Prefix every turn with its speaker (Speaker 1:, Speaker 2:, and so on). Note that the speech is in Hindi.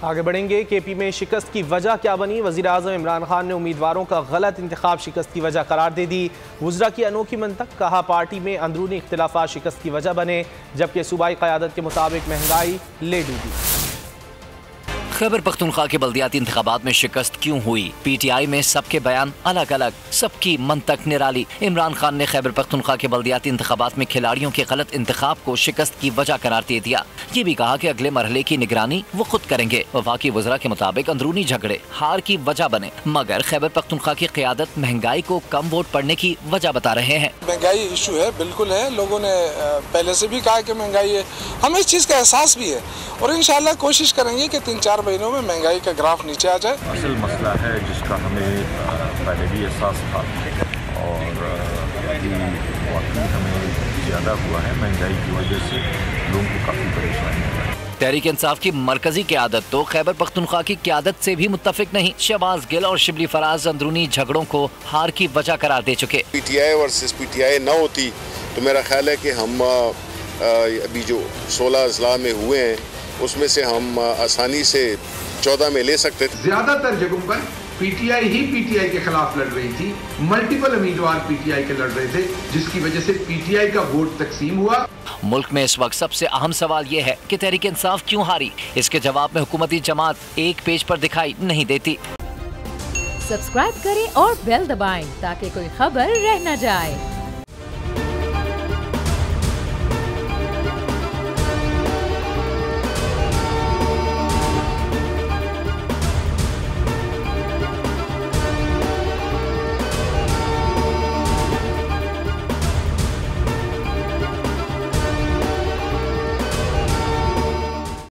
Speaker 1: आगे बढ़ेंगे। केपी में शिकस्त की वजह क्या बनी? वज़ीर आज़म इमरान खान ने उम्मीदवारों का गलत इंतखाब शिकस्त की वजह करार दे दी। वुज़रा की अनोखी मंतक, कहा पार्टी में अंदरूनी इख्तिलाफात शिकस्त की वजह बने, जबकि सूबाई क़यादत के मुताबिक महंगाई ले डूबी।
Speaker 2: खैबर पख्तूनख्वा के बल्दियाती इंतखाबात में शिकस्त क्यों हुई? पीटीआई में सबके बयान अलग अलग, सबकी मंतक निराली। इमरान खान ने खैबर पख्तूनख्वा के बल्दियाती इंतखाबात में खिलाड़ियों के गलत इंतखाब को शिकस्त की वजह करार दे दिया। ये भी कहा कि अगले मरहले की निगरानी वो खुद करेंगे। वफाकी वज़रा के मुताबिक अंदरूनी झगड़े हार की वजह बने, मगर खैबर पख्तूनख्वा की क़यादत महंगाई को कम वोट पड़ने की वजह बता रहे हैं।
Speaker 3: महंगाई इशू है, बिल्कुल है। लोगों ने पहले से भी कहा कि महंगाई है, हमें इस चीज़ का एहसास भी है और इंशाल्लाह कोशिश करेंगे कि 3-4 महीनों में महंगाई का ग्राफ नीचे आ जाए।
Speaker 4: असल मसला है जिसका हमें पहले भी एहसास था और अभी वाकई हमें ज़्यादा हुआ है। महंगाई की वजह से लोगों को काफ़ी परेशानी है।
Speaker 2: तहरीक इंसाफ की मरकजी क़यादत तो खैबर पख्तूनख्वा की क़यादत से भी मुत्तफिक नहीं। शहबाज गिल और शिबली फराज अंदरूनी झगड़ों को हार की वजह करार दे चुके।
Speaker 5: पीटीआई वर्सेस पीटीआई न होती तो मेरा ख्याल है कि हम अभी जो 16 अजला में हुए हैं उसमें से हम आसानी से 14 में ले सकते थे।
Speaker 6: ज्यादातर जगहों पर पीटीआई ही पीटीआई के खिलाफ लड़ रही थी, मल्टीपल उम्मीदवार पीटीआई के लड़ रहे थे, जिसकी वजह से पीटीआई का वोट तकसीम हुआ।
Speaker 2: मुल्क में इस वक्त सबसे अहम सवाल यह है कि तहरीक इंसाफ क्यों हारी? इसके जवाब में हुकूमती जमात एक पेज पर दिखाई नहीं देती।
Speaker 7: सब्सक्राइब करें और बेल दबाएं ताकि कोई खबर रह न जाए।